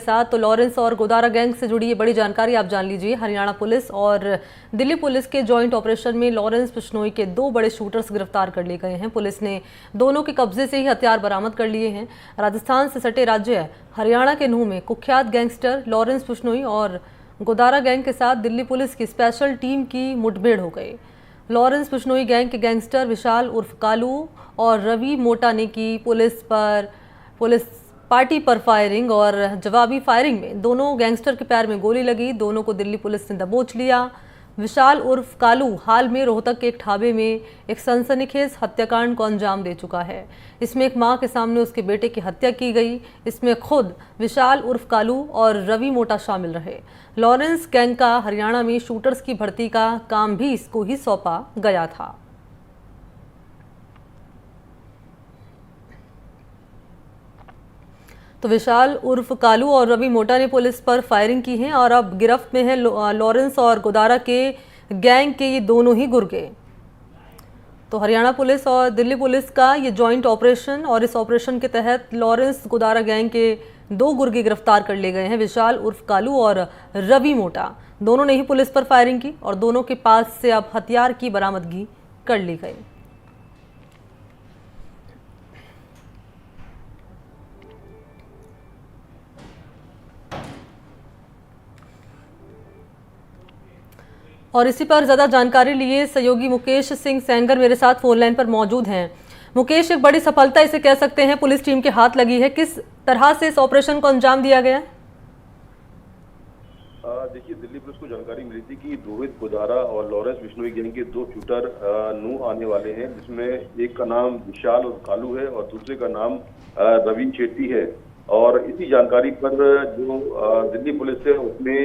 साथ तो लॉरेंस और गोदारा गैंग से जुड़ी ये बड़ी जानकारी आप जान लीजिए। हरियाणा पुलिस और दिल्ली पुलिस के जॉइंट ऑपरेशन में लॉरेंस बिश्नोई के 2 बड़े शूटर्स गिरफ्तार कर लिए गए हैं। पुलिस ने दोनों के कब्जे से ही हथियार बरामद कर लिए हैं। राजस्थान से सटे राज्य हरियाणा के नूंह में कुख्यात गैंगस्टर लॉरेंस बिश्नोई और गोदारा गैंग के साथ दिल्ली पुलिस की स्पेशल टीम की मुठभेड़ हो गई। लॉरेंस बिश्नोई गैंग के गैंगस्टर विशाल उर्फ कालू और रवि मोटा ने की पुलिस पार्टी पर फायरिंग और जवाबी फायरिंग में दोनों गैंगस्टर के पैर में गोली लगी। दोनों को दिल्ली पुलिस ने दबोच लिया। विशाल उर्फ कालू हाल में रोहतक के एक ढाबे में एक सनसनीखेज हत्याकांड को अंजाम दे चुका है। इसमें एक मां के सामने उसके बेटे की हत्या की गई। इसमें खुद विशाल उर्फ कालू और रवि मोटा शामिल रहे। लॉरेंस गैंग का हरियाणा में शूटर्स की भर्ती का काम भी इसको ही सौंपा गया था। तो विशाल उर्फ कालू और रवि मोटा ने पुलिस पर फायरिंग की है और अब गिरफ्त में है लॉरेंस और गोदारा के गैंग के ये दोनों ही गुर्गे। तो हरियाणा पुलिस और दिल्ली पुलिस का ये जॉइंट ऑपरेशन और इस ऑपरेशन के तहत लॉरेंस गोदारा गैंग के 2 गुर्गे गिरफ्तार कर लिए गए हैं। विशाल उर्फ कालू और रवि मोटा दोनों ने ही पुलिस पर फायरिंग की और दोनों के पास से अब हथियार की बरामदगी कर ली गई। और इसी पर ज्यादा जानकारी लिए सहयोगी मुकेश सिंह सेंगर मेरे साथ फोन लाइन पर मौजूद हैं। मुकेश, एक बड़ी सफलता इसे कह सकते हैं पुलिस टीम के हाथ लगी है। किस तरह से इस ऑपरेशन को अंजाम दिया गया? देखिए, दिल्ली पुलिस को जानकारी मिली थी कि रोहित गोदारा और लॉरेंस बिश्नोई गैंग के 2 शूटर नूंह आने वाले हैं, जिसमें एक का नाम विशाल और कालू है और दूसरे का नाम रवि शेट्टी है। और इसी जानकारी पर जो दिल्ली पुलिस है उसने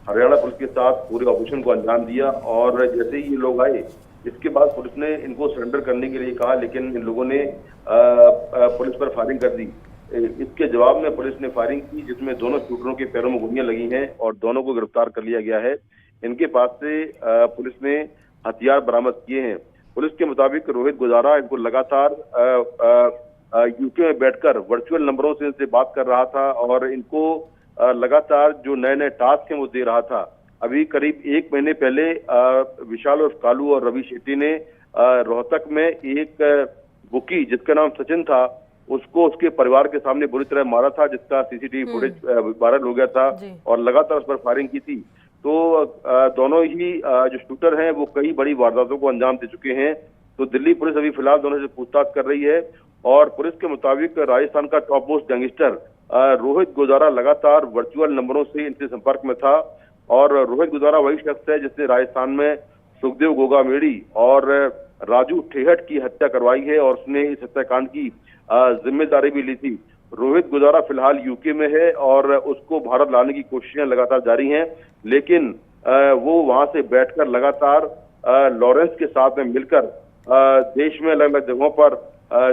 हरियाणा पुलिस के साथ पूरे ऑपरेशन को अंजाम दिया। और जैसे ही ये लोग आए, इसके बाद पुलिस ने इनको सरेंडर करने के लिए कहा, लेकिन इन लोगों ने पुलिस पर फायरिंग कर दी। इसके जवाब में पुलिस ने फायरिंग की, जिसमें दोनों शूटरों के पैरों में गोलियां लगी हैं और दोनों को गिरफ्तार कर लिया गया है। इनके पास से पुलिस ने हथियार बरामद किए हैं। पुलिस के मुताबिक रोहित गोदारा इनको लगातार यूके में बैठकर वर्चुअल नंबरों से इनसे बात कर रहा था और इनको लगातार जो नए नए टास्क हैं वो दे रहा था। अभी करीब 1 महीने पहले विशाल और कालू और रवि शेट्टी ने रोहतक में एक बुकी जिसका नाम सचिन था, उसको उसके परिवार के सामने बुरी तरह मारा था, जिसका सीसीटीवी फुटेज वायरल हो गया था और लगातार उस पर फायरिंग की थी। तो दोनों ही जो शूटर हैं वो कई बड़ी वारदातों को अंजाम दे चुके हैं। तो दिल्ली पुलिस अभी फिलहाल दोनों से पूछताछ कर रही है और पुलिस के मुताबिक राजस्थान का top most gangster Rohit Godara लगातार वर्चुअल नंबरों से इनसे संपर्क में था। और रोहित गोदारा वही शख्स है जिसने राजस्थान में सुखदेव गोगामेड़ी और राजू ठेहट की हत्या करवाई है और उसने इस हत्याकांड की जिम्मेदारी भी ली थी। रोहित गोदारा फिलहाल यूके में है और उसको भारत लाने की कोशिशें लगातार जारी हैं, लेकिन वो वहां से बैठकर लगातार लॉरेंस के साथ में मिलकर देश में अलग अलग जगहों पर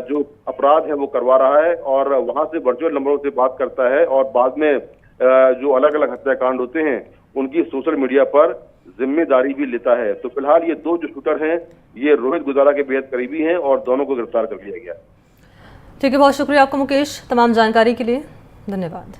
जो अपराध है वो करवा रहा है और वहां से वर्चुअल नंबरों से बात करता है और बाद में जो अलग अलग हत्याकांड होते हैं उनकी सोशल मीडिया पर जिम्मेदारी भी लेता है। तो फिलहाल ये 2 जो शूटर हैं ये रोहित गोदारा के बेहद करीबी हैं और दोनों को गिरफ्तार कर लिया गया। ठीक है, बहुत शुक्रिया आपका मुकेश, तमाम जानकारी के लिए धन्यवाद।